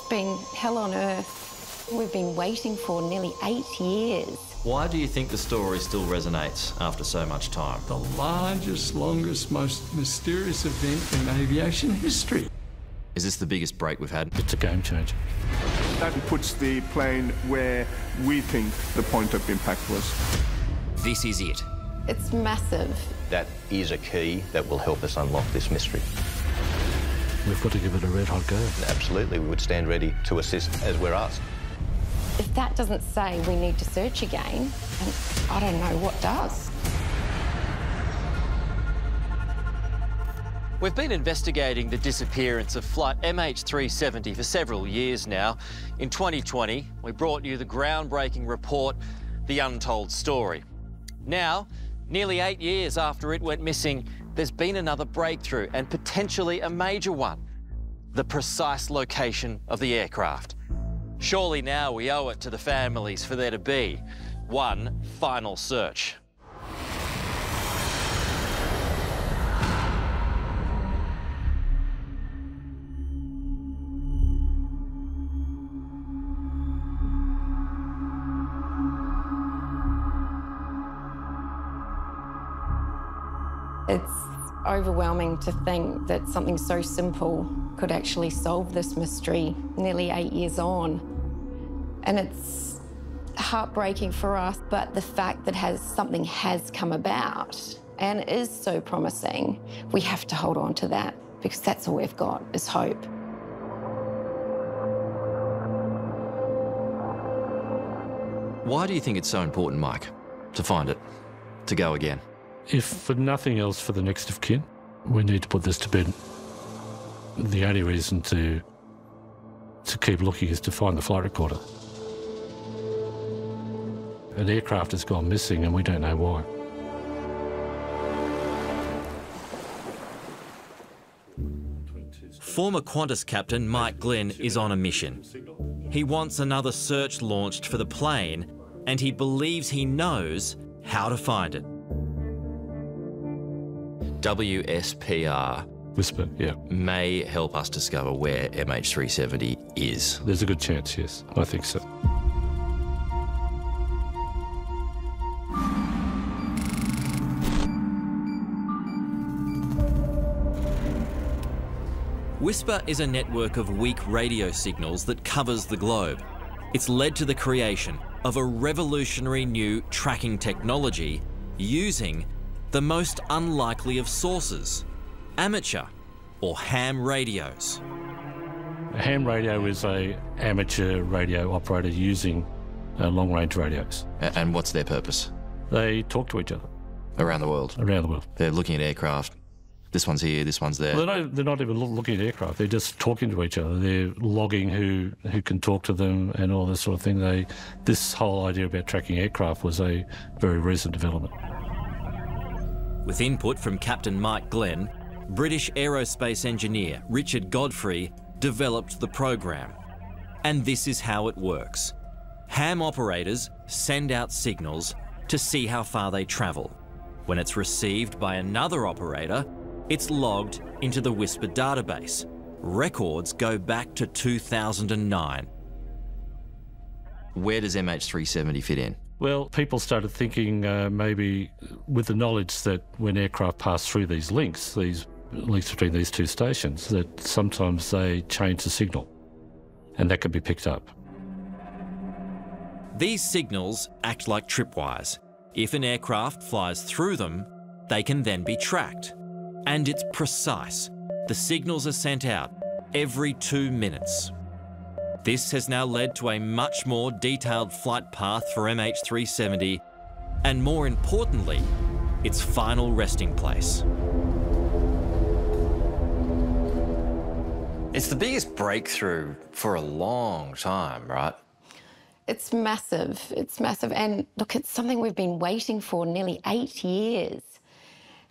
been hell on earth. We've been waiting for nearly 8 years. Why do you think the story still resonates after so much time? The largest, longest, most mysterious event in aviation history. Is this the biggest break we've had? It's a game changer. That puts the plane where we think the point of impact was. This is it. It's massive. That is a key that will help us unlock this mystery. We've got to give it a red-hot go. Absolutely, we would stand ready to assist as we're asked. If that doesn't say we need to search again, then I don't know what does. We've been investigating the disappearance of flight MH370 for several years now. In 2020, we brought you the groundbreaking report, The Untold Story. Now, nearly 8 years after it went missing, there's been another breakthrough, and potentially a major one: the precise location of the aircraft. Surely now we owe it to the families for there to be one final search. It's overwhelming to think that something so simple could actually solve this mystery nearly 8 years on. And it's heartbreaking for us, but the fact that something has come about and is so promising, we have to hold on to that, because that's all we've got is hope. Why do you think it's so important, Mike, to find it, to go again? If for nothing else, for the next of kin, we need to put this to bed. The only reason to keep looking is to find the flight recorder. An aircraft has gone missing and we don't know why. Former Qantas captain Mike Glenn is on a mission. He wants another search launched for the plane, and he believes he knows how to find it. WSPR Whisper, yeah. may help us discover where MH370 is. There's a good chance, yes. I think so. Whisper is a network of weak radio signals that covers the globe. It's led to the creation of a revolutionary new tracking technology using the most unlikely of sources: amateur or ham radios. A ham radio is an amateur radio operator using long-range radios. And what's their purpose? They talk to each other. Around the world? Around the world. They're looking at aircraft. This one's here, this one's there. Well, they're not even looking at aircraft. They're just talking to each other. They're logging who can talk to them and all this sort of thing. This whole idea about tracking aircraft was a very recent development. With input from Captain Mike Glenn, British aerospace engineer Richard Godfrey developed the program. And this is how it works. Ham operators send out signals to see how far they travel. When it's received by another operator, it's logged into the Whisper database. Records go back to 2009. Where does MH370 fit in? Well, people started thinking maybe with the knowledge that when aircraft pass through these links between these two stations, that sometimes they change the signal, and that could be picked up. These signals act like tripwires. If an aircraft flies through them, they can then be tracked. And it's precise. The signals are sent out every 2 minutes. This has now led to a much more detailed flight path for MH370, and more importantly, its final resting place. It's the biggest breakthrough for a long time, right? It's massive. It's massive. And look, it's something we've been waiting for nearly 8 years.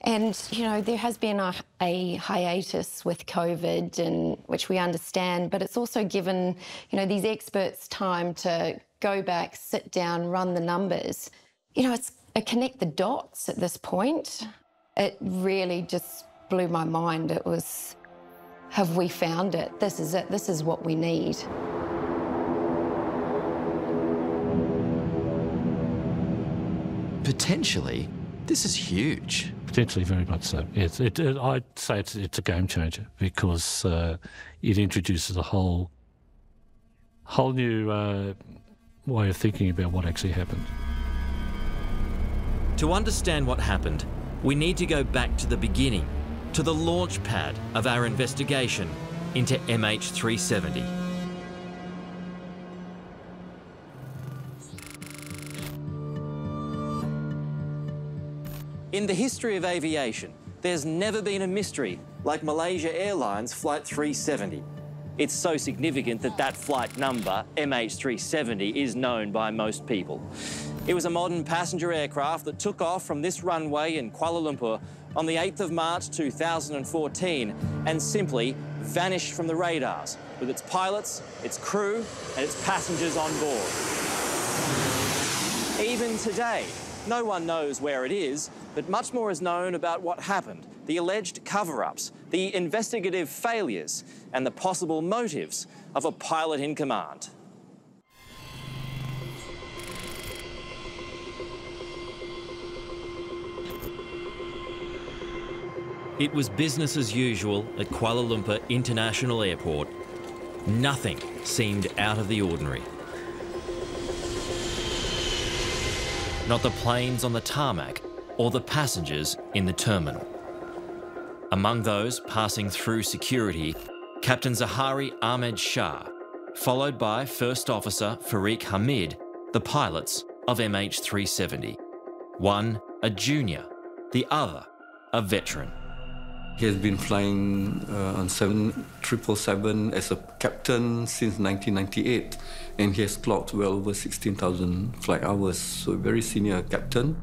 And, you know, there has been a hiatus with COVID, and which we understand, but it's also given, you know, these experts time to go back, sit down, run the numbers. You know, it's connect the dots at this point. It really just blew my mind. It was have we found it? This is it. This is what we need. Potentially, this is huge. Potentially, very much so. Yes, I'd say it's a game changer because it introduces a whole new way of thinking about what actually happened. To understand what happened, we need to go back to the beginning, to the launch pad of our investigation into MH370. In the history of aviation, there's never been a mystery like Malaysia Airlines Flight 370. It's so significant that that flight number, MH370, is known by most people. It was a modern passenger aircraft that took off from this runway in Kuala Lumpur on the 8th of March 2014 and simply vanished from the radars with its pilots, its crew and its passengers on board. Even today, no one knows where it is, but much more is known about what happened, the alleged cover-ups, the investigative failures, and the possible motives of a pilot in command. It was business as usual at Kuala Lumpur International Airport. Nothing seemed out of the ordinary. Not the planes on the tarmac or the passengers in the terminal. Among those passing through security, Captain Zahari Ahmed Shah, followed by First Officer Farik Hamid, the pilots of MH370. One a junior, the other a veteran. He has been flying on 777 as a captain since 1998, and he has clocked well over 16,000 flight hours, so a very senior captain.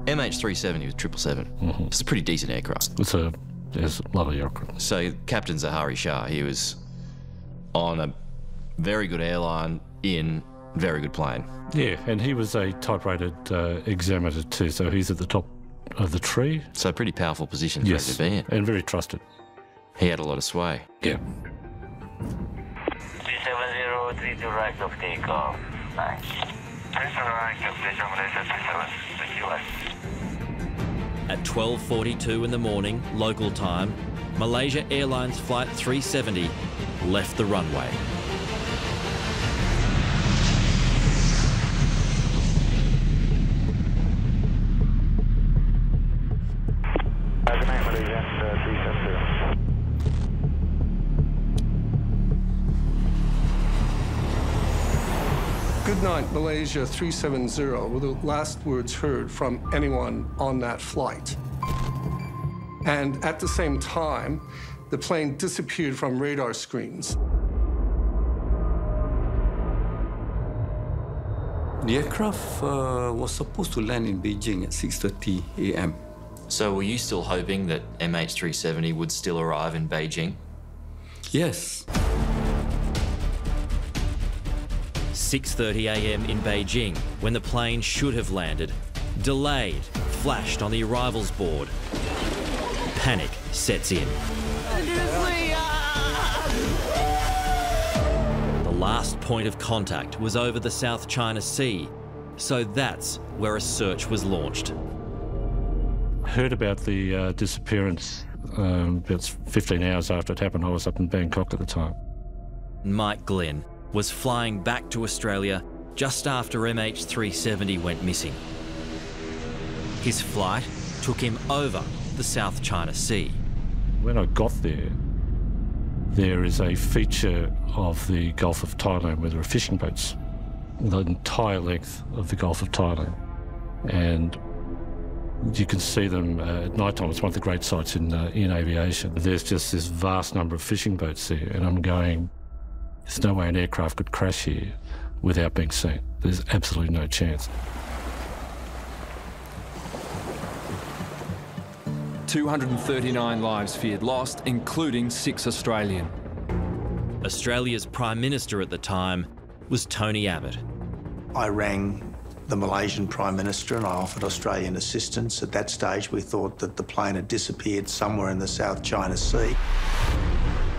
MH370 was 777. It's a pretty decent aircraft. It's a lovely aircraft. So Captain Zahari Shah, he was on a very good airline in a very good plane. Yeah, and he was a type-rated examiner too, so he's at the top of the tree. So a pretty powerful position for him to be in. And very trusted. He had a lot of sway. Yeah. 370, 32 right of takeoff. Nice. At 12:42 in the morning, local time, Malaysia Airlines Flight 370 left the runway. Good night, Malaysia 370. Good night, Malaysia 370 were the last words heard from anyone on that flight. And at the same time, the plane disappeared from radar screens. The aircraft was supposed to land in Beijing at 6:30 a.m. So were you still hoping that MH370 would still arrive in Beijing? Yes. 6:30 a.m. in Beijing, when the plane should have landed, delayed, flashed on the arrivals board. Panic sets in. The last point of contact was over the South China Sea, so that's where a search was launched. Heard about the disappearance about 15 hours after it happened. I was up in Bangkok at the time. Mike Glenn was flying back to Australia just after MH370 went missing. His flight took him over the South China Sea. When I got there, there is a feature of the Gulf of Thailand where there are fishing boats, the entire length of the Gulf of Thailand. And you can see them at night time. It's one of the great sights in aviation. There's just this vast number of fishing boats there, and I'm going, there's no way an aircraft could crash here without being seen. There's absolutely no chance. 239 lives feared lost, including 6 Australian. Australia's Prime Minister at the time was Tony Abbott. I rang the Malaysian Prime Minister and I offered Australian assistance. At that stage, we thought that the plane had disappeared somewhere in the South China Sea.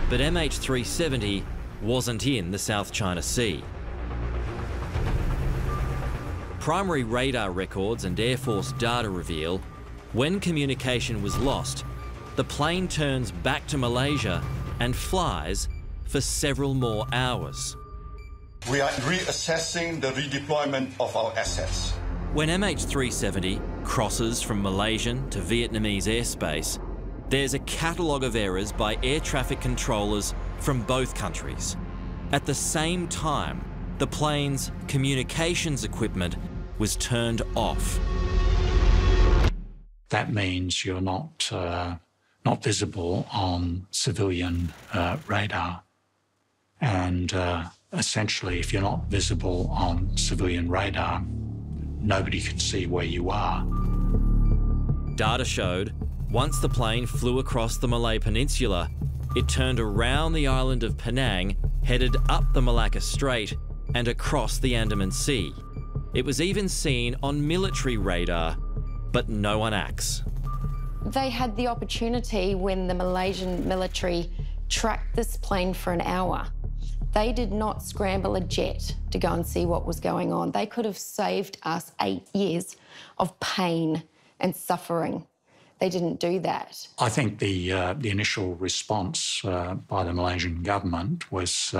But MH370 wasn't in the South China Sea. Primary radar records and Air Force data reveal when communication was lost, the plane turns back to Malaysia and flies for several more hours. We are reassessing the redeployment of our assets. When MH370 crosses from Malaysian to Vietnamese airspace, there's a catalogue of errors by air traffic controllers from both countries. At the same time, the plane's communications equipment was turned off. That means you're not visible on civilian radar. And essentially, if you're not visible on civilian radar, nobody can see where you are. Data showed once the plane flew across the Malay Peninsula, it turned around the island of Penang, headed up the Malacca Strait and across the Andaman Sea. It was even seen on military radar, but no one acts. They had the opportunity when the Malaysian military tracked this plane for an hour. They did not scramble a jet to go and see what was going on. They could have saved us 8 years of pain and suffering. They didn't do that. I think the initial response by the Malaysian government was,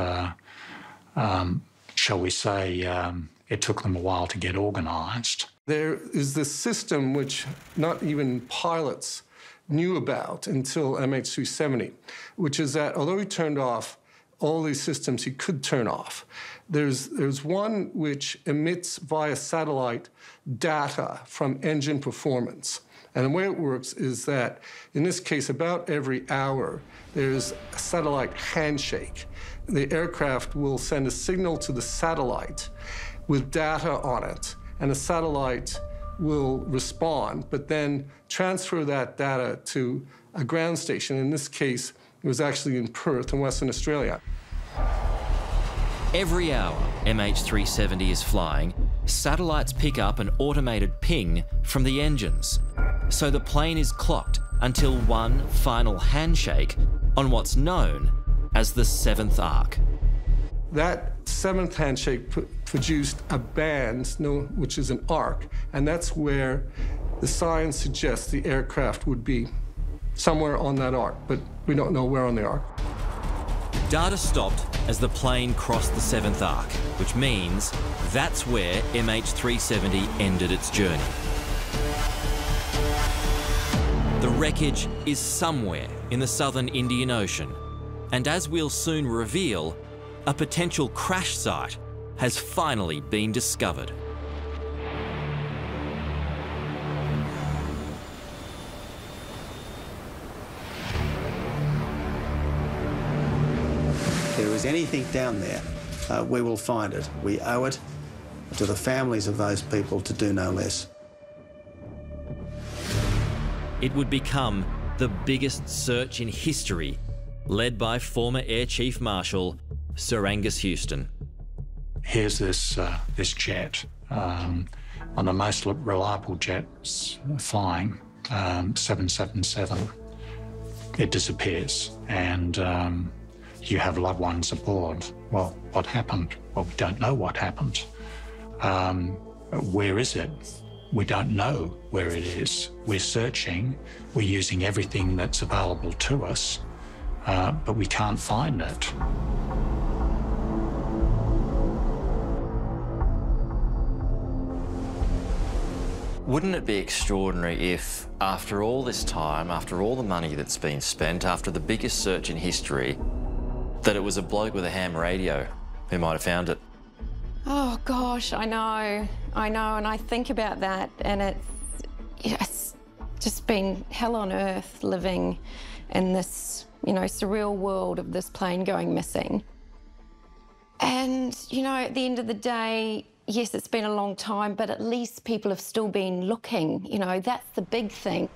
shall we say, it took them a while to get organised. There is this system which not even pilots knew about until MH370, which is that although he turned off all these systems he could turn off, there's one which emits via satellite data from engine performance. And the way it works is that, in this case, about every hour, there's a satellite handshake. The aircraft will send a signal to the satellite with data on it, and the satellite will respond, but then transfer that data to a ground station. In this case, it was actually in Perth in Western Australia. Every hour MH370 is flying, satellites pick up an automated ping from the engines. So the plane is clocked until one final handshake on what's known as the 7th arc. That 7th handshake produced a band, which is an arc, and that's where the science suggests the aircraft would be, somewhere on that arc, but we don't know where on the arc. Data stopped as the plane crossed the 7th arc, which means that's where MH370 ended its journey. The wreckage is somewhere in the southern Indian Ocean, and as we'll soon reveal, a potential crash site has finally been discovered. If there is anything down there, we will find it. We owe it to the families of those people to do no less. It would become the biggest search in history, led by former Air Chief Marshal Sir Angus Houston. Here's this jet, on the most reliable jets flying, 777. It disappears, and you have loved ones aboard. Well, what happened? Well, we don't know what happened. Where is it? We don't know where it is. We're searching, we're using everything that's available to us, but we can't find it. Wouldn't it be extraordinary if, after all this time, after all the money that's been spent, after the biggest search in history, that it was a bloke with a ham radio who might have found it? Oh gosh, I know, and I think about that, and it's just been hell on earth living in this, surreal world of this plane going missing. And, at the end of the day, yes, it's been a long time, but at least people have still been looking. That's the big thing.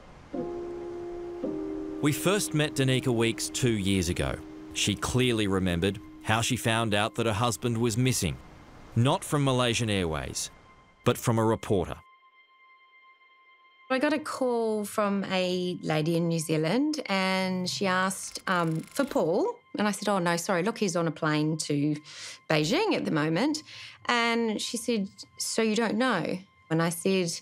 We first met Danica Weeks 2 years ago. She clearly remembered how she found out that her husband was missing. Not from Malaysian Airways, but from a reporter. I got a call from a lady in New Zealand and she asked for Paul. And I said, oh, no, sorry, look, he's on a plane to Beijing at the moment. And she said, so you don't know? And I said,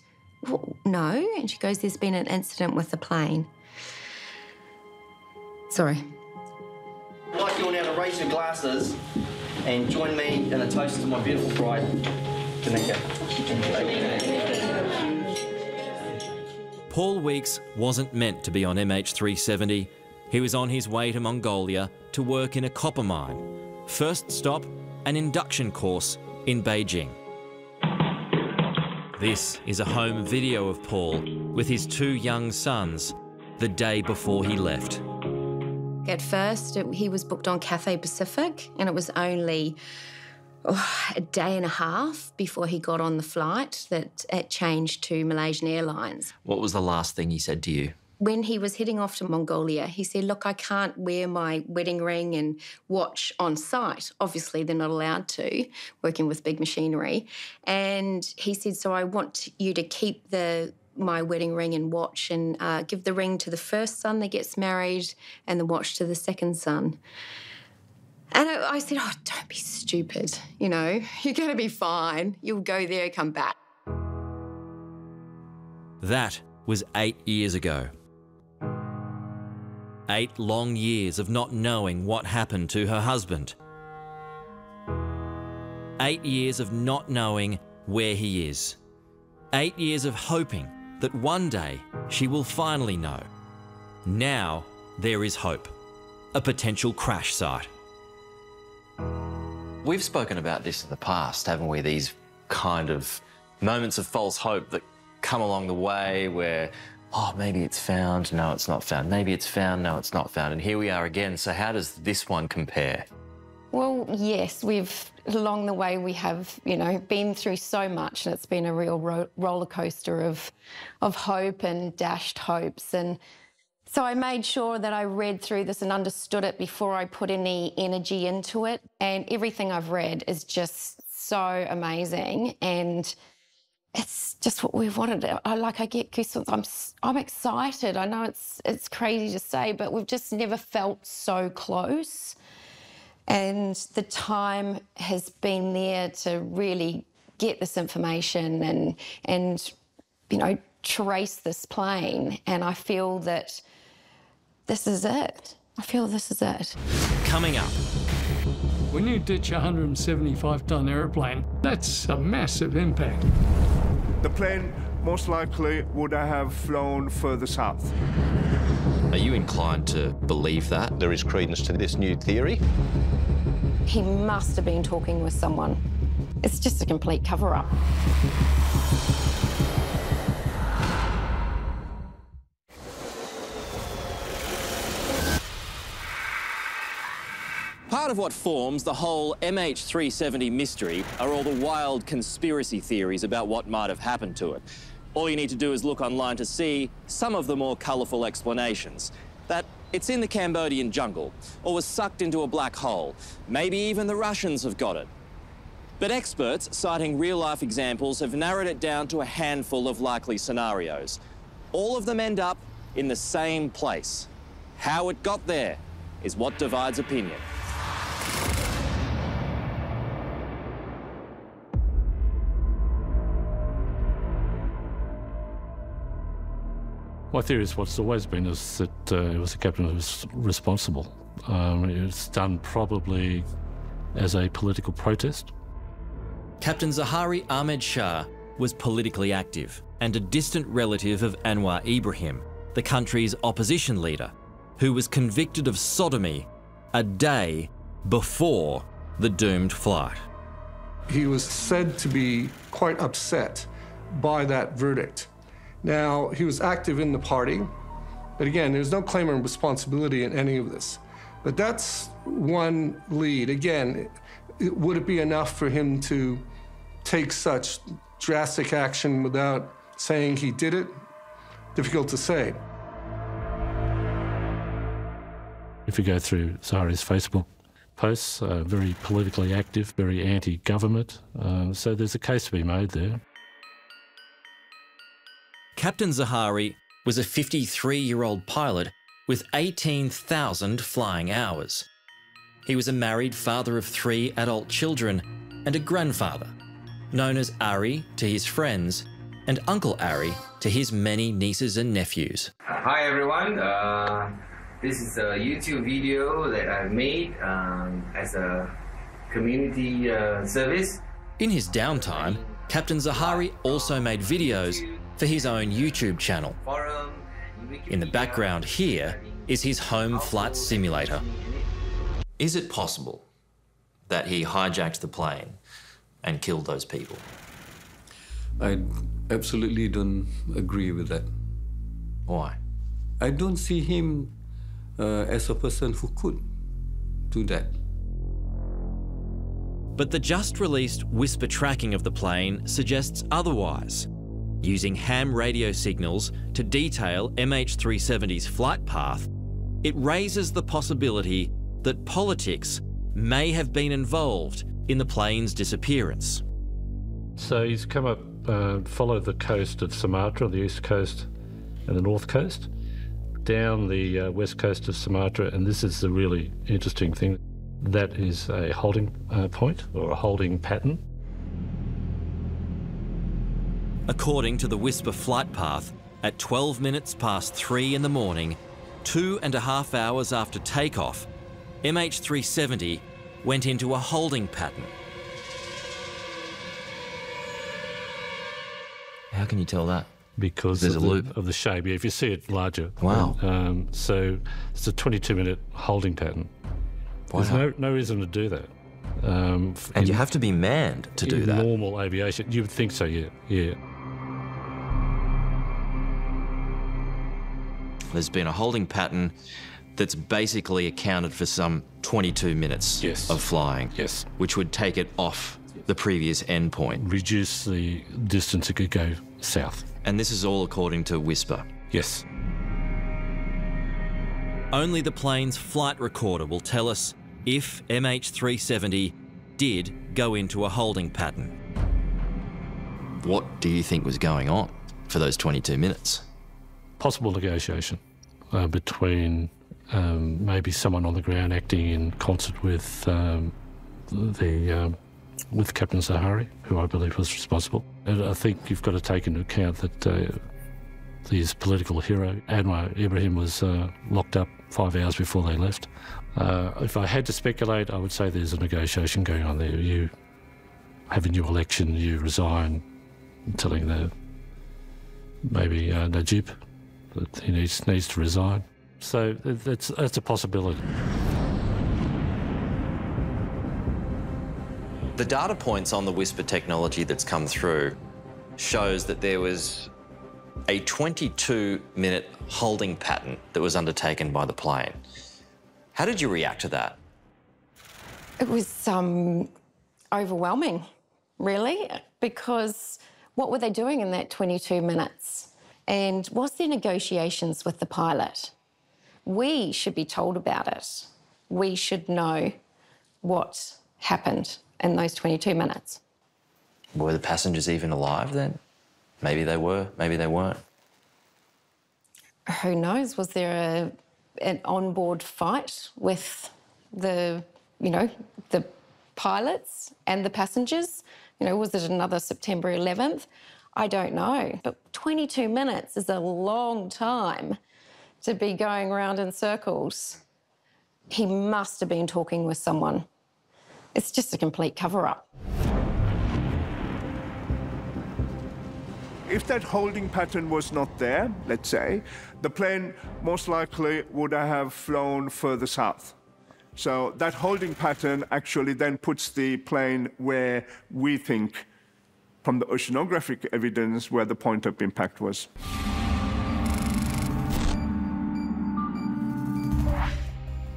well, no. And she goes, there's been an incident with the plane. Sorry. I'd like you all now to raise your glasses and join me in a toast to my beautiful bride, Danica. Paul Weeks wasn't meant to be on MH370. He was on his way to Mongolia to work in a copper mine. First stop, an induction course in Beijing. This is a home video of Paul with his 2 young sons the day before he left. At first, he was booked on Cathay Pacific, and it was only a day and a half before he got on the flight that it changed to Malaysian Airlines. What was the last thing he said to you? When he was heading off to Mongolia, he said, look, I can't wear my wedding ring and watch on site. Obviously, they're not allowed to, working with big machinery. And he said, so I want you to keep my wedding ring and watch and give the ring to the first son that gets married and the watch to the second son. And I said, oh, don't be stupid, you know, you're going to be fine. You'll go there, come back. That was 8 years ago. 8 long years of not knowing what happened to her husband. 8 years of not knowing where he is. 8 years of hoping that one day she will finally know. Now there is hope. A potential crash site. We've spoken about this in the past, haven't we? These kind of moments of false hope that come along the way where, oh, maybe it's found, no, it's not found. Maybe it's found, no, it's not found. And here we are again. So how does this one compare? Well, yes, along the way we have, you know, been through so much, and it's been a real roller coaster of hope and dashed hopes. And so I made sure that I read through this and understood it before I put any energy into it. And everything I've read is just so amazing, and it's just what we've wanted. I get goosebumps. I'm excited. I know it's crazy to say, but we've just never felt so close. And the time has been there to really get this information and you know, trace this plane. And I feel that this is it. I feel this is it. Coming up. When you ditch a 175-ton aeroplane, that's a massive impact. The plane most likely would have flown further south. Are you inclined to believe that? There is credence to this new theory. He must have been talking with someone. It's just a complete cover-up. Part of what forms the whole MH370 mystery are all the wild conspiracy theories about what might have happened to it. All you need to do is look online to see some of the more colourful explanations. That it's in the Cambodian jungle, or was sucked into a black hole. Maybe even the Russians have got it. But experts, citing real-life examples, have narrowed it down to a handful of likely scenarios. All of them end up in the same place. How it got there is what divides opinion. My theory is what's always been is that it was the captain who was responsible. It was done probably as a political protest. Captain Zaharie Ahmed Shah was politically active and a distant relative of Anwar Ibrahim, the country's opposition leader, who was convicted of sodomy a day before the doomed flight. He was said to be quite upset by that verdict. Now, he was active in the party, but again, there's no claim of responsibility in any of this. But that's one lead. Again, would it be enough for him to take such drastic action without saying he did it? Difficult to say. If you go through Zaharie's Facebook posts, very politically active, very anti-government, so there's a case to be made there. Captain Zaharie was a 53-year-old pilot with 18,000 flying hours. He was a married father of 3 adult children and a grandfather, known as Ari to his friends and Uncle Ari to his many nieces and nephews. Hi everyone, this is a YouTube video that I made as a community service. In his downtime, Captain Zaharie also made videos for his own YouTube channel. In the background here is his home flight simulator. Is it possible that he hijacked the plane and killed those people? I absolutely don't agree with that. Why? I don't see him as a person who could do that. But the just-released whisper tracking of the plane suggests otherwise. Using ham radio signals to detail MH370's flight path, it raises the possibility that politics may have been involved in the plane's disappearance. So he's come up, followed the coast of Sumatra, the east coast and the north coast, down the west coast of Sumatra, and this is the really interesting thing. That is a holding point or a holding pattern. According to the Whisper flight path, at 12 minutes past 3 in the morning, 2.5 hours after takeoff, MH370 went into a holding pattern. How can you tell that? Because there's a loop of the shape. Yeah, if you see it larger. Wow. So it's a 22-minute holding pattern. Wow. There's no reason to do that. And you have to be manned to do that. Normal aviation, you would think so, yeah. There's been a holding pattern that's basically accounted for some 22 minutes of flying, which would take it off the previous endpoint. Reduce the distance it could go south. And this is all according to Whisper? Yes. Only the plane's flight recorder will tell us if MH370 did go into a holding pattern. What do you think was going on for those 22 minutes? Possible negotiation between maybe someone on the ground acting in concert with Captain Zaharie, who I believe was responsible. And I think you've got to take into account that his political hero, Anwar Ibrahim, was locked up 5 hours before they left. If I had to speculate, I would say there's a negotiation going on there. You have a new election, you resign, telling maybe Najib that he needs to resign. So that's a possibility. The data points on the Whisper technology that's come through shows that there was a 22-minute holding pattern that was undertaken by the plane. How did you react to that? It was overwhelming, really, because what were they doing in that 22 minutes? And was there negotiations with the pilot? We should be told about it. We should know what happened in those 22 minutes. Were the passengers even alive then? Maybe they were, maybe they weren't. Who knows? Was there an onboard fight with the pilots and the passengers? Was it another September 11th? I don't know. But 22 minutes is a long time to be going around in circles. He must have been talking with someone. It's just a complete cover-up. If that holding pattern was not there, let's say, the plane most likely would have flown further south. So that holding pattern actually then puts the plane where we think, from the oceanographic evidence, where the point of impact was.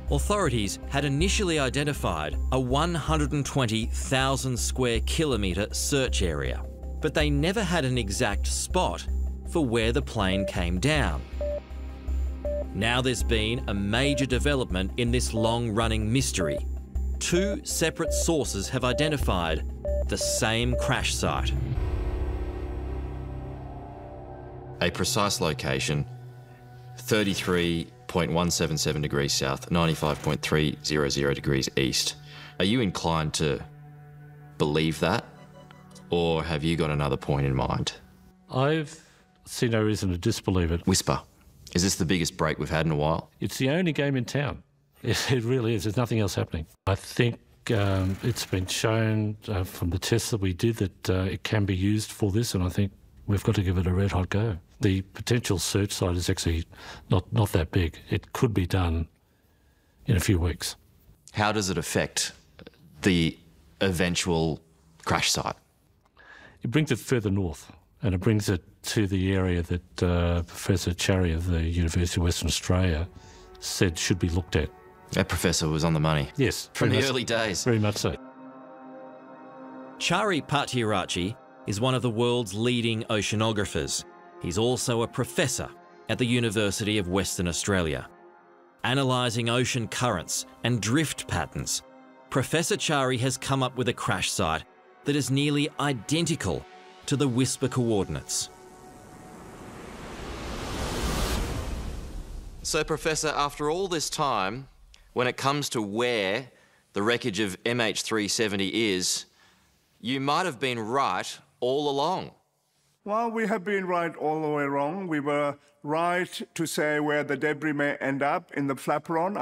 Authorities had initially identified a 120,000 square kilometre search area, but they never had an exact spot for where the plane came down. Now there's been a major development in this long-running mystery. 2 separate sources have identified the same crash site. a precise location, 33.177 degrees south, 95.300 degrees east. Are you inclined to believe that, or have you got another point in mind? I've seen no reason to disbelieve it. Whisper. Is this the biggest break we've had in a while? It's the only game in town. It really is. There's nothing else happening. I think it's been shown from the tests that we did that it can be used for this, and I think we've got to give it a red-hot go. The potential search site is actually not that big. It could be done in a few weeks. How does it affect the eventual crash site? It brings it further north, and it brings it to the area that Professor Charry of the University of Western Australia said should be looked at. That professor was on the money. Yes. From the early days. Very much so. Charry Pattiarachchi is one of the world's leading oceanographers. He's also a professor at the University of Western Australia. Analysing ocean currents and drift patterns, Professor Charry has come up with a crash site that is nearly identical to the Whisper coordinates. So, Professor, after all this time, when it comes to where the wreckage of MH370 is, you might have been right all along. Well, we have been right all the way wrong. We were right to say where the debris may end up in the flaperon.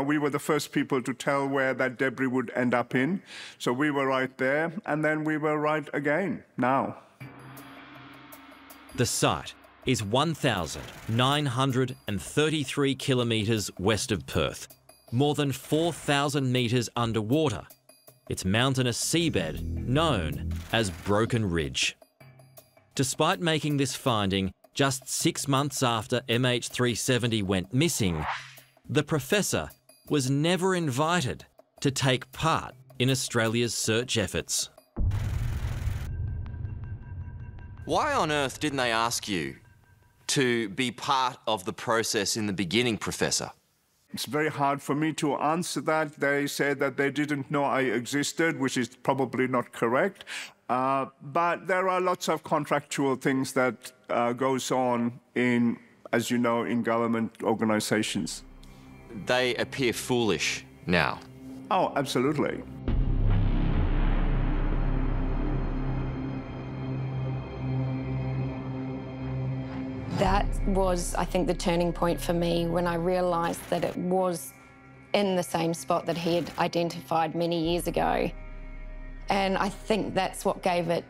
We were the first people to tell where that debris would end up in. So we were right there, and then we were right again now. The site is 1,933 kilometres west of Perth, more than 4,000 metres underwater. Its mountainous seabed known as Broken Ridge. Despite making this finding just 6 months after MH370 went missing, the professor was never invited to take part in Australia's search efforts. Why on earth didn't they ask you to be part of the process in the beginning, Professor? It's very hard for me to answer that. They said that they didn't know I existed, which is probably not correct. But there are lots of contractual things that goes on in, as you know, in government organisations. They appear foolish now. Oh, absolutely. That was, I think, the turning point for me when I realised that it was in the same spot that he had identified many years ago. And I think that's what gave it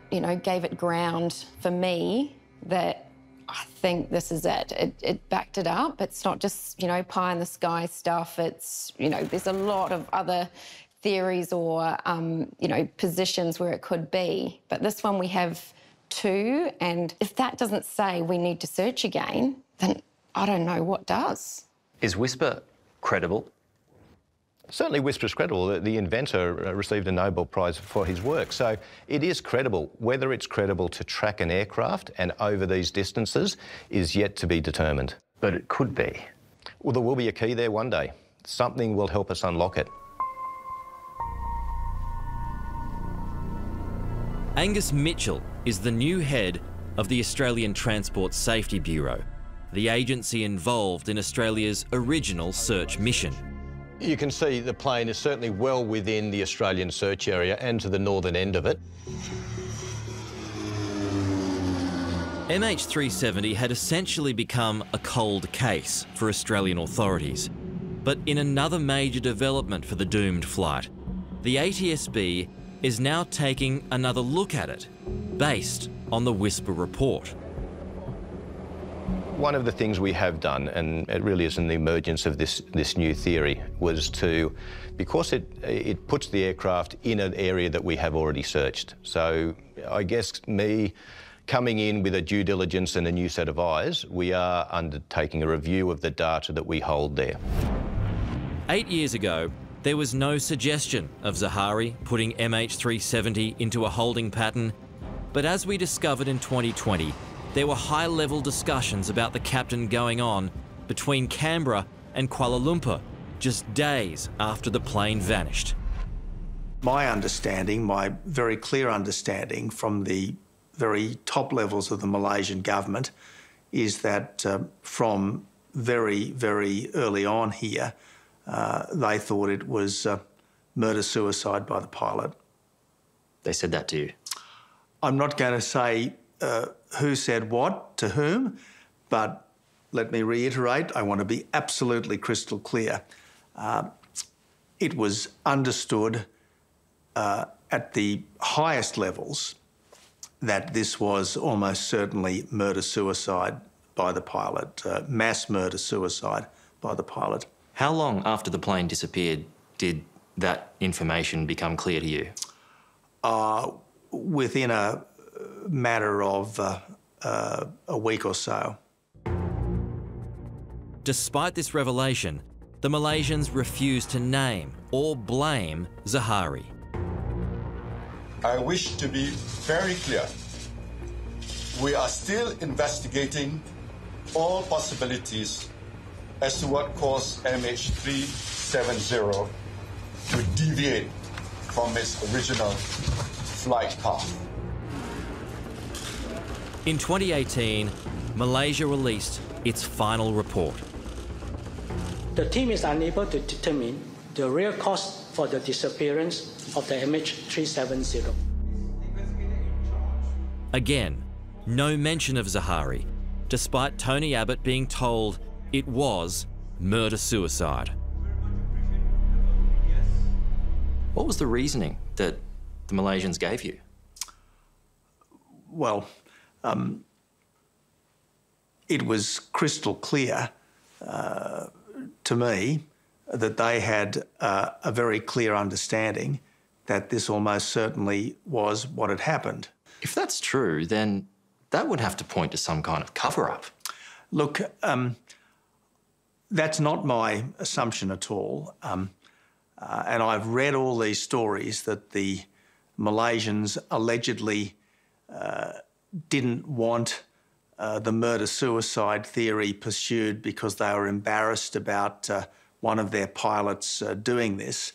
ground for me, that I think this is it. It backed it up. It's not just, pie in the sky stuff. It's, there's a lot of other theories or, positions where it could be. But this one we have two, and if that doesn't say we need to search again, then I don't know what does. Is Whisper credible? Certainly Whisper's credible. The inventor received a Nobel Prize for his work, so it is credible. Whether it's credible to track an aircraft and over these distances is yet to be determined. But it could be. Well, there will be a key there one day. Something will help us unlock it. Angus Mitchell is the new head of the Australian Transport Safety Bureau, the agency involved in Australia's original search mission. You can see the plane is certainly well within the Australian search area and to the northern end of it. MH370 had essentially become a cold case for Australian authorities. But in another major development for the doomed flight, the ATSB is now taking another look at it, based on the Whisper report. One of the things we have done, and it really is in the emergence of this new theory, was to, because it puts the aircraft in an area that we have already searched. So I guess me coming in with a due diligence and a new set of eyes, we are undertaking a review of the data that we hold there. 8 years ago, there was no suggestion of Zahari putting MH370 into a holding pattern, but as we discovered in 2020, there were high-level discussions about the captain going on between Canberra and Kuala Lumpur just days after the plane vanished. My understanding, my very clear understanding from the very top levels of the Malaysian government, is that from very, very early on here, they thought it was murder-suicide by the pilot. They said that to you? I'm not going to say who said what to whom, but let me reiterate, I want to be absolutely crystal clear. It was understood at the highest levels that this was almost certainly murder-suicide by the pilot, mass murder-suicide by the pilot. How long after the plane disappeared did that information become clear to you? Within a matter of a week or so. Despite this revelation, the Malaysians refused to name or blame Zahari. I wish to be very clear. We are still investigating all possibilities as to what caused MH370 to deviate from its original flight path. In 2018, Malaysia released its final report. The team is unable to determine the real cause for the disappearance of the MH370. Again, no mention of Zahari, despite Tony Abbott being told it was murder-suicide. What was the reasoning that the Malaysians gave you? Well, it was crystal clear to me that they had a very clear understanding that this almost certainly was what had happened. If that's true, then that would have to point to some kind of cover-up. Look, that's not my assumption at all. And I've read all these stories that the Malaysians allegedly didn't want the murder-suicide theory pursued because they were embarrassed about one of their pilots doing this.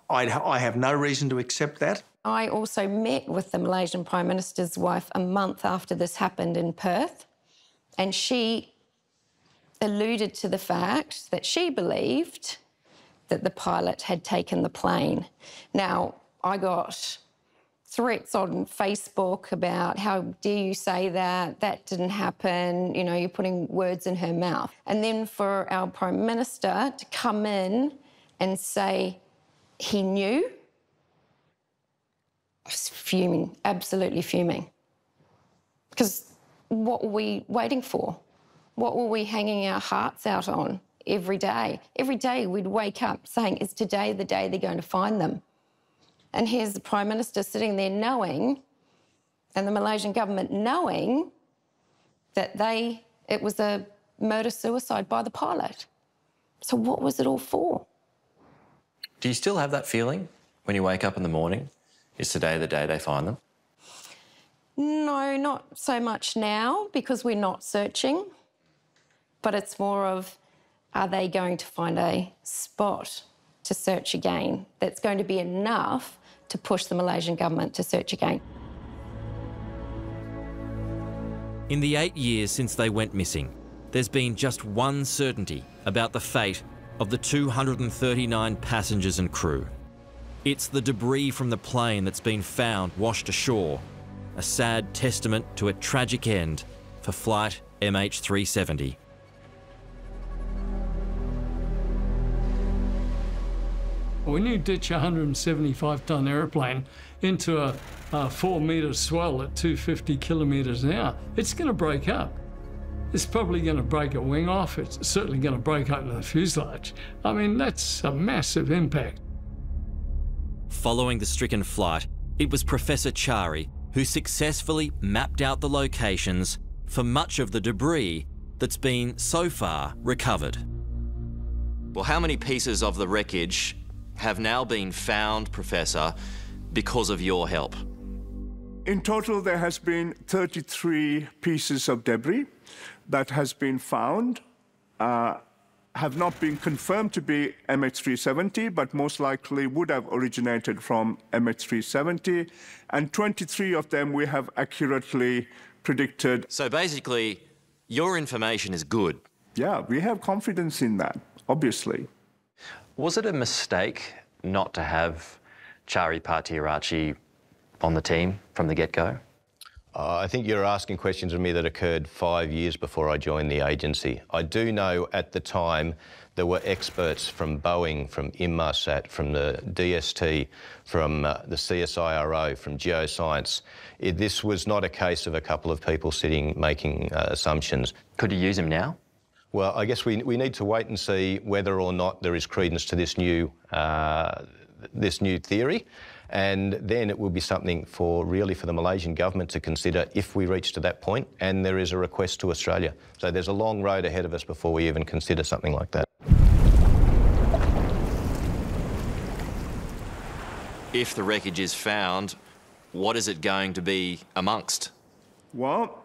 I have no reason to accept that. I also met with the Malaysian Prime Minister's wife a month after this happened in Perth, and she alluded to the fact that she believed that the pilot had taken the plane. Now, I got threats on Facebook about how dare you say that, that didn't happen, you know, you're putting words in her mouth. And then for our Prime Minister to come in and say he knew, I was fuming, absolutely fuming. Because what were we waiting for? What were we hanging our hearts out on every day? Every day we'd wake up saying, is today the day they're going to find them? And here's the Prime Minister sitting there knowing, and the Malaysian government knowing, that it was a murder-suicide by the pilot. So what was it all for? Do you still have that feeling when you wake up in the morning? Is today the day they find them? No, not so much now, because we're not searching. But it's more of, are they going to find a spot to search again that's going to be enough to push the Malaysian government to search again? In the 8 years since they went missing, there's been just one certainty about the fate of the 239 passengers and crew. It's the debris from the plane that's been found washed ashore, a sad testament to a tragic end for flight MH370. When you ditch a 175-ton aeroplane into a 4-metre swell at 250 kilometres an hour, it's going to break up. It's probably going to break a wing off. It's certainly going to break open the fuselage. I mean, that's a massive impact. Following the stricken flight, it was Professor Chari who successfully mapped out the locations for much of the debris that's been so far recovered. Well, how many pieces of the wreckage have now been found, Professor, because of your help? In total, there has been 33 pieces of debris that has been found. have not been confirmed to be MH370, but most likely would have originated from MH370. And 23 of them we have accurately predicted. So basically, your information is good. Yeah, we have confidence in that, obviously. Was it a mistake not to have Chari Partirachi on the team from the get-go? I think you're asking questions of me that occurred 5 years before I joined the agency. I do know at the time there were experts from Boeing, from Inmarsat, from the DST, from the CSIRO, from Geoscience. This was not a case of a couple of people sitting making assumptions. Could you use them now? Well, I guess we need to wait and see whether or not there is credence to this new theory. And then it will be something really for the Malaysian government to consider if we reach to that point and there is a request to Australia. So there's a long road ahead of us before we even consider something like that. If the wreckage is found, what is it going to be amongst? Well,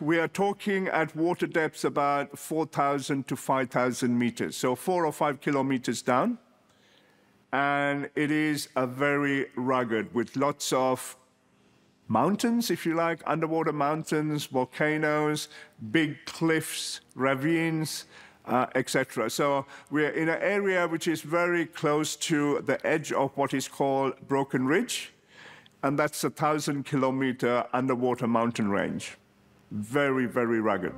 we are talking at water depths about 4,000 to 5,000 meters, so 4 or 5 kilometers down. And it is a very rugged, with lots of mountains, if you like, underwater mountains, volcanoes, big cliffs, ravines, etc. So we're in an area which is very close to the edge of what is called Broken Ridge, and that's a 1,000-kilometer underwater mountain range. Very, very rugged.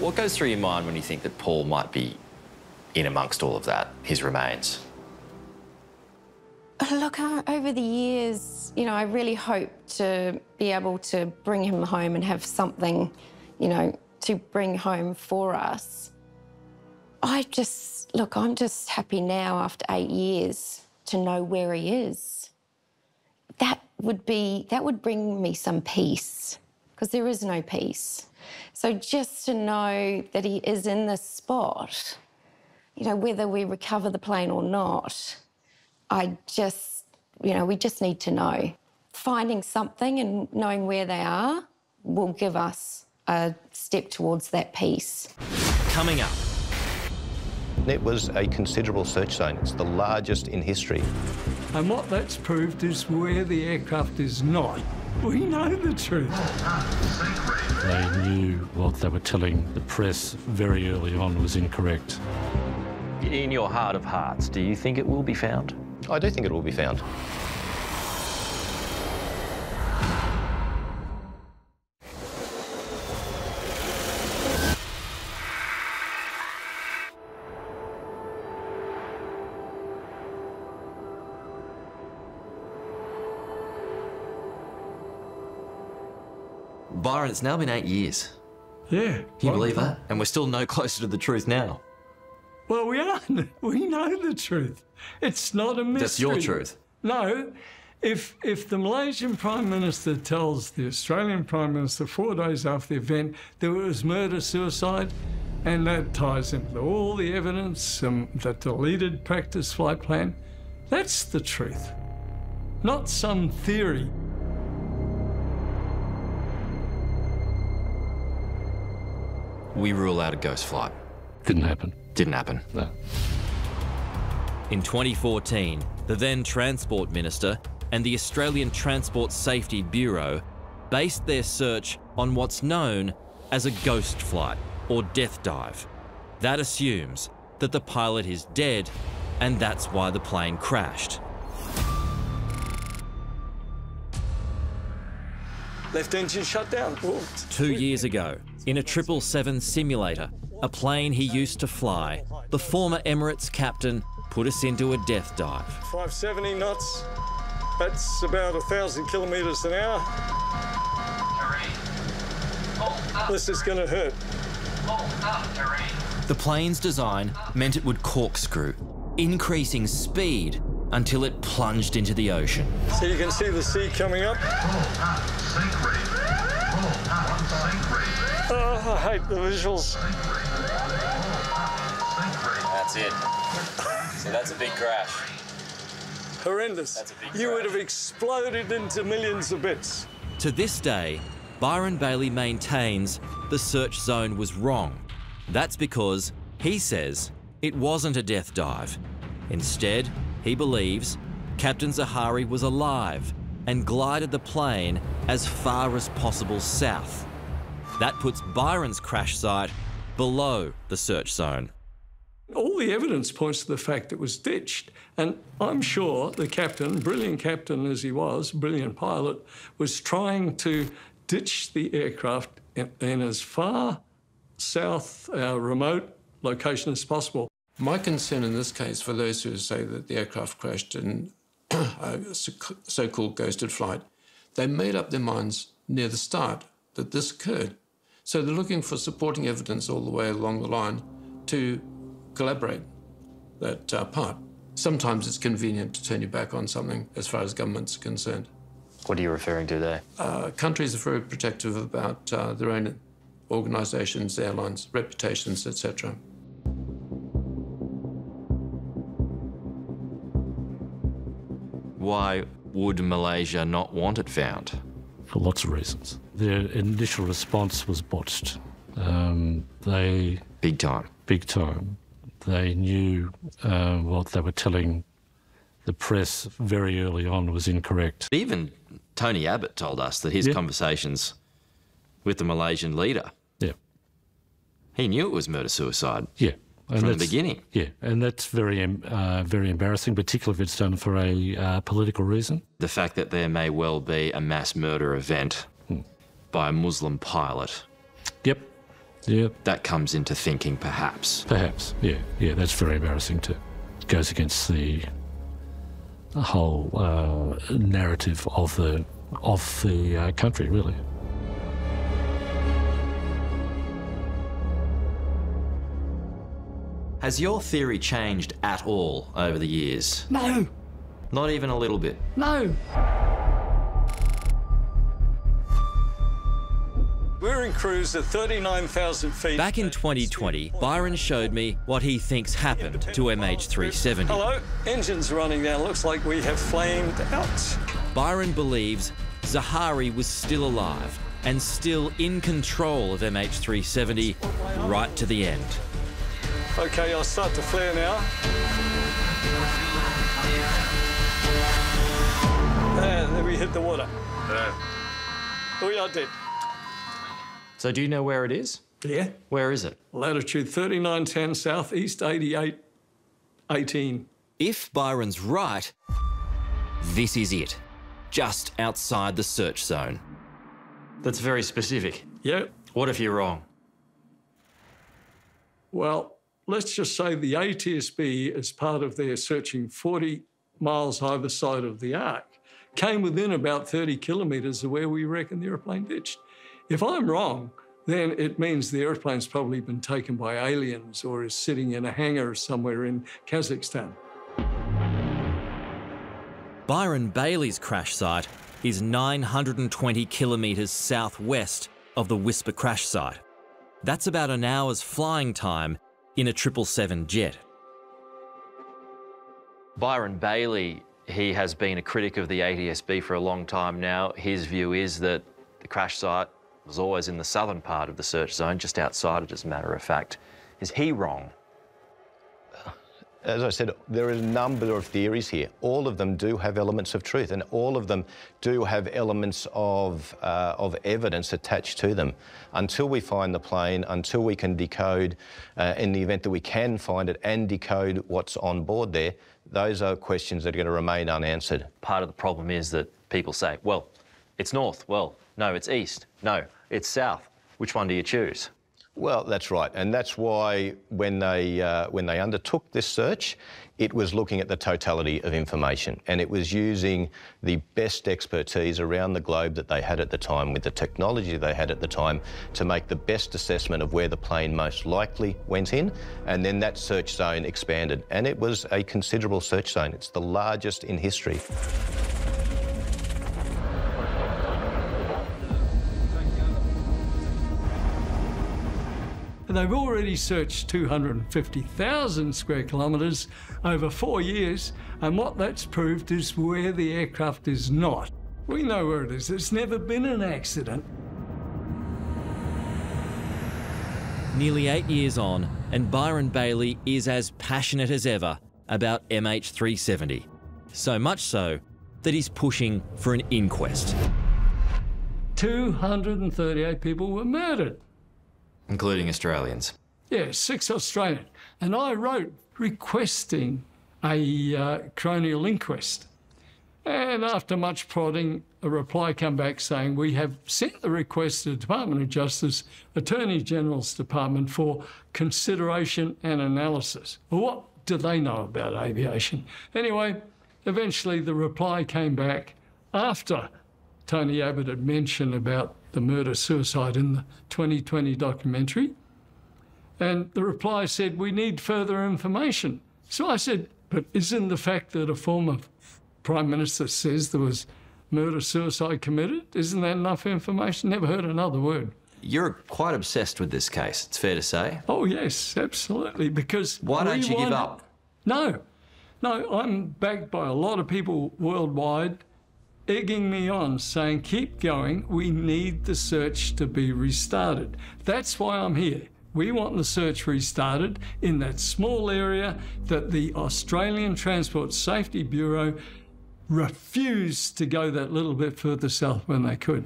What goes through your mind when you think that Paul might be in amongst all of that, his remains? Look, over the years, I really hope to be able to bring him home and have something, to bring home for us. I'm just happy now after 8 years to know where he is. That would bring me some peace, because there is no peace. So just to know that he is in this spot, whether we recover the plane or not, we just need to know. Finding something and knowing where they are will give us a step towards that peace. Coming up. It was a considerable search zone. It's the largest in history. And what that's proved is where the aircraft is not. We know the truth. They knew what they were telling the press very early on was incorrect. In your heart of hearts, do you think it will be found? I do think it will be found. Byron, it's now been 8 years. Yeah. Can you believe that? And we're still no closer to the truth now. Well, we are. We know the truth. It's not a mystery. That's your truth. No. If the Malaysian Prime Minister tells the Australian Prime Minister 4 days after the event that it was murder-suicide, and that ties into all the evidence, the deleted practice flight plan, that's the truth, not some theory. We rule out a ghost flight. Didn't happen. Didn't happen. No. In 2014, the then Transport Minister and the Australian Transport Safety Bureau based their search on what's known as a ghost flight or death dive. That assumes that the pilot is dead and that's why the plane crashed. Left engine shut down. 2 years ago, in a 777 simulator, a plane he used to fly, the former Emirates captain put us into a death dive. 570 knots, that's about 1,000 kilometres an hour. This is going to hurt. The plane's design meant it would corkscrew, increasing speed until it plunged into the ocean. So you can see the sea coming up. Oh, I hate the visuals. That's it. So that's a big crash. horrendous. You would have exploded into millions of bits. To this day, Byron Bailey maintains the search zone was wrong. That's because he says it wasn't a death dive. Instead, he believes Captain Zaharie was alive and glided the plane as far as possible south. That puts Byron's crash site below the search zone. All the evidence points to the fact it was ditched, and I'm sure the captain, brilliant captain as he was, brilliant pilot, was trying to ditch the aircraft in as far south, remote location as possible. My concern in this case, for those who say that the aircraft crashed in a so-called ghosted flight, they made up their minds near the start that this occurred. So they're looking for supporting evidence all the way along the line to collaborate that part. Sometimes it's convenient to turn your back on something as far as governments are concerned. What are you referring to there? Countries are very protective about their own organisations, airlines, reputations, etc. Why would Malaysia not want it found? For lots of reasons. Their initial response was botched. Big time. Big time. They knew what they were telling the press very early on was incorrect. Even Tony Abbott told us that his conversations with the Malaysian leader, he knew it was murder-suicide from the beginning. Yeah, and that's very embarrassing, particularly if it's done for a political reason. The fact that there may well be a mass murder event by a Muslim pilot. Yep. That comes into thinking, perhaps. Perhaps, yeah, that's very embarrassing too. It goes against the whole narrative of the country, really. Has your theory changed at all over the years? No. Not even a little bit? No. We're in cruise at 39,000 feet. Back in 2020, Byron showed me what he thinks happened to MH370. Hello, engine's running now. Looks like we have flamed out. Byron believes Zaharie was still alive and still in control of MH370 right to the end. Okay, I'll start to flare now. And then we hit the water. We are dead. So do you know where it is? Yeah. Where is it? Latitude 3910, southeast 8818. If Byron's right, this is it. Just outside the search zone. That's very specific. Yep. What if you're wrong? Well, let's just say the ATSB, as part of their searching 40 miles either side of the arc, came within about 30 kilometres of where we reckon the aeroplane ditched. If I'm wrong, then it means the aeroplane's probably been taken by aliens or is sitting in a hangar somewhere in Kazakhstan. Byron Bailey's crash site is 920 kilometres southwest of the Whisper crash site. That's about an hour's flying time in a 777 jet. Byron Bailey, he has been a critic of the ATSB for a long time now. His view is that the crash site was always in the southern part of the search zone, just outside it, as a matter of fact. Is he wrong? As I said, there are a number of theories here. All of them do have elements of truth, and all of them do have elements of evidence attached to them. Until we find the plane, until we can decode, in the event that we can find it and decode what's on board there, those are questions that are going to remain unanswered. Part of the problem is that people say, well, it's north. Well, no, it's east. No, it's south. Which one do you choose? Well, that's right, and that's why when they undertook this search, it was looking at the totality of information, and it was using the best expertise around the globe that they had at the time, with the technology they had at the time, to make the best assessment of where the plane most likely went in, and then that search zone expanded, and it was a considerable search zone. It's the largest in history. They've already searched 250,000 square kilometres over 4 years, and what that's proved is where the aircraft is not. We know where it is. It's never been an accident. Nearly 8 years on, and Byron Bailey is as passionate as ever about MH370. So much so that he's pushing for an inquest. 238 people were murdered. Including Australians. Yeah, 6 Australian. And I wrote requesting a coronial inquest. And after much prodding, a reply came back saying, we have sent the request to the Department of Justice, Attorney General's Department for consideration and analysis. Well, what do they know about aviation? Anyway, eventually the reply came back after Tony Abbott had mentioned about the murder-suicide in the 2020 documentary. And the reply said, we need further information. So I said, but isn't the fact that a former Prime Minister says there was murder-suicide committed, isn't that enough information? Never heard another word. You're quite obsessed with this case, it's fair to say. Oh, yes, absolutely, because... Why don't you give up? No, I'm backed by a lot of people worldwide egging me on, saying, keep going, we need the search to be restarted. That's why I'm here. We want the search restarted in that small area that the Australian Transport Safety Bureau refused to go that little bit further south when they could.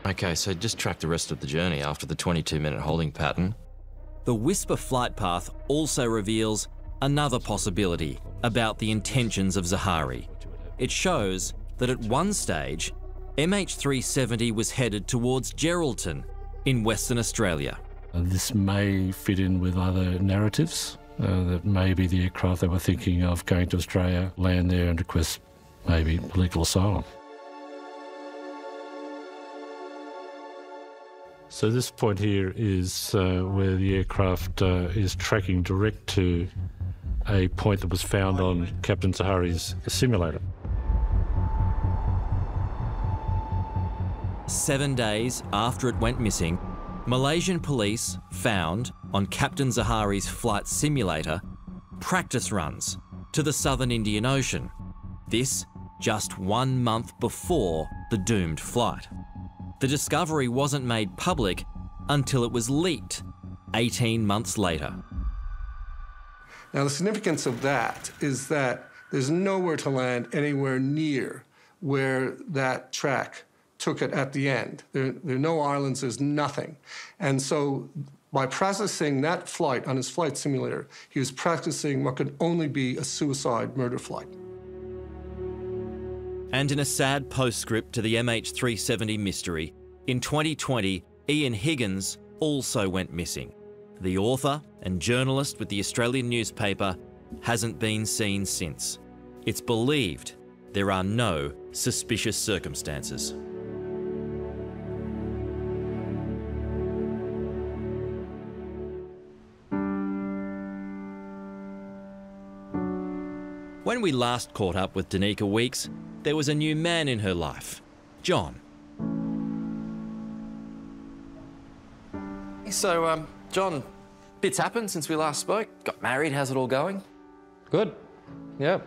Okay, so just track the rest of the journey after the 22-minute holding pattern. The Whisper flight path also reveals another possibility about the intentions of Zahari. It shows that at one stage, MH370 was headed towards Geraldton in Western Australia. This may fit in with other narratives, that maybe the aircraft they were thinking of going to Australia, land there and request maybe political asylum. So this point here is where the aircraft is tracking direct to a point that was found on Captain Zahari's simulator. 7 days after it went missing, Malaysian police found on Captain Zahari's flight simulator practice runs to the southern Indian Ocean. This just 1 month before the doomed flight. The discovery wasn't made public until it was leaked 18 months later. Now, the significance of that is that there's nowhere to land anywhere near where that track took it at the end. There are no islands, there's nothing. And so by processing that flight on his flight simulator, he was practicing what could only be a suicide murder flight. And in a sad postscript to the MH370 mystery, in 2020, Ian Higgins also went missing. The author and journalist with the Australian newspaper hasn't been seen since. It's believed there are no suspicious circumstances. When we last caught up with Danica Weeks, there was a new man in her life, John. So, John, bits happened since we last spoke. Got married, how's it all going? Good. Yep.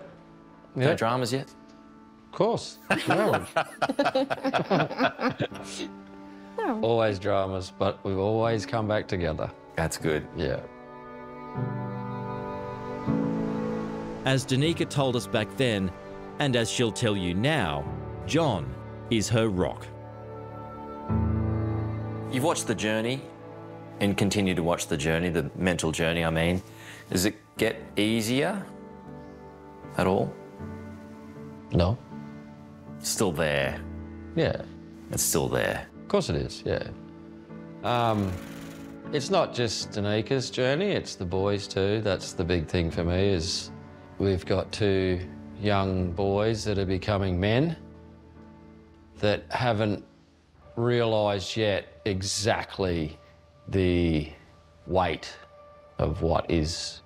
No dramas yet? Of course. No. Always dramas, but we've always come back together. That's good. Yeah. As Danica told us back then, and as she'll tell you now, John is her rock. You've watched the journey and continue to watch the journey, the mental journey, I mean. Does it get easier at all? No. Still there? Yeah. It's still there? Of course it is, yeah. It's not just Danica's journey, it's the boys too. That's the big thing for me is we've got 2 young boys that are becoming men that haven't realised yet exactly the weight of what is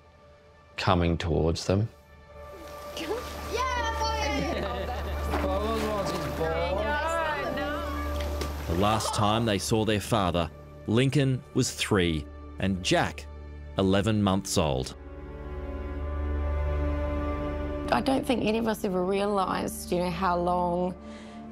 coming towards them. The last time they saw their father, Lincoln was 3 and Jack 11 months old. I don't think any of us ever realised, you know, how long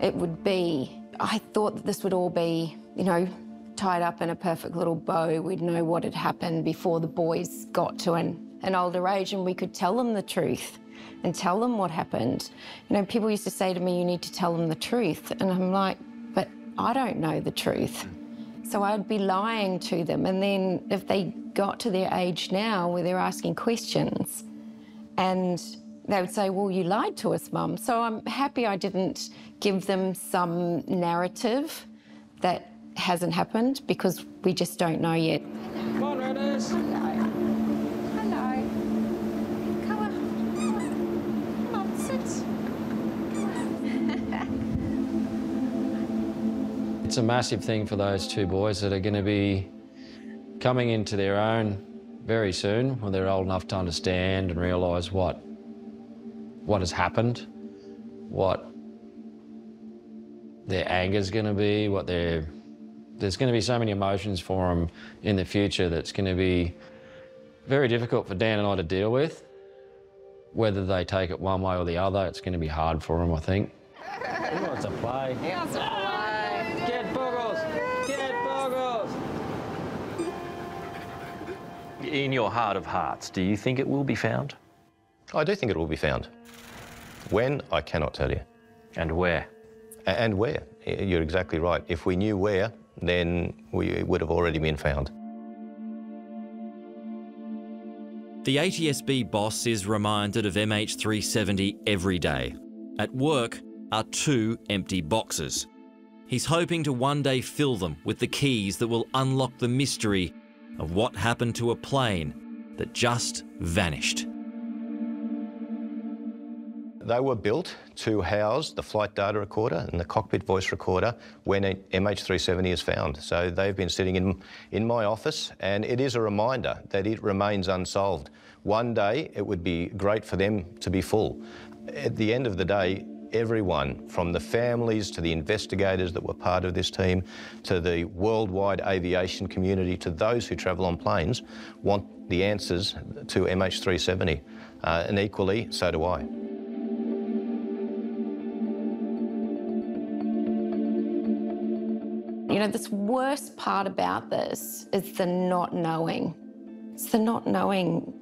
it would be. I thought that this would all be, you know, tied up in a perfect little bow. We'd know what had happened before the boys got to an older age, and we could tell them the truth and tell them what happened. You know, people used to say to me, you need to tell them the truth. And I'm like, but I don't know the truth. So I'd be lying to them. And then if they got to their age now where they're asking questions and they would say, well, you lied to us, Mum. So I'm happy I didn't give them some narrative that hasn't happened, because we just don't know yet. Come on, Redders. Hello. Hello. Come on. Come on, sit. It's a massive thing for those 2 boys that are going to be coming into their own very soon, when they're old enough to understand and realise what has happened, what their anger's going to be, there's going to be so many emotions for them in the future that's going to be very difficult for Dan and I to deal with. Whether they take it one way or the other, it's going to be hard for them, I think. He wants to play. He wants to play. Get boggles! Get boggles! In your heart of hearts, do you think it will be found? I do think it will be found. When, I cannot tell you. And where? And where. You're exactly right. If we knew where, then we would have already been found. The ATSB boss is reminded of MH370 every day. At work are 2 empty boxes. He's hoping to one day fill them with the keys that will unlock the mystery of what happened to a plane that just vanished. They were built to house the flight data recorder and the cockpit voice recorder when an MH370 is found. So they've been sitting in my office, and it is a reminder that it remains unsolved. One day it would be great for them to be full. At the end of the day, everyone, from the families to the investigators that were part of this team, to the worldwide aviation community, to those who travel on planes, want the answers to MH370. And equally, so do I. You know, this worst part about this is the not knowing. It's the not knowing,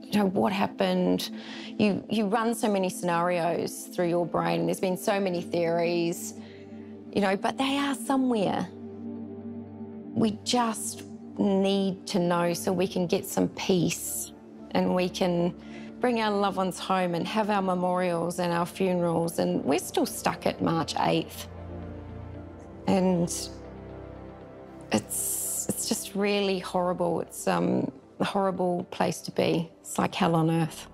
you know, what happened. You run so many scenarios through your brain, and there's been so many theories, you know, but they are somewhere. We just need to know so we can get some peace and we can bring our loved ones home and have our memorials and our funerals, and we're still stuck at March 8th. And it's just really horrible. It's a horrible place to be. It's like hell on earth.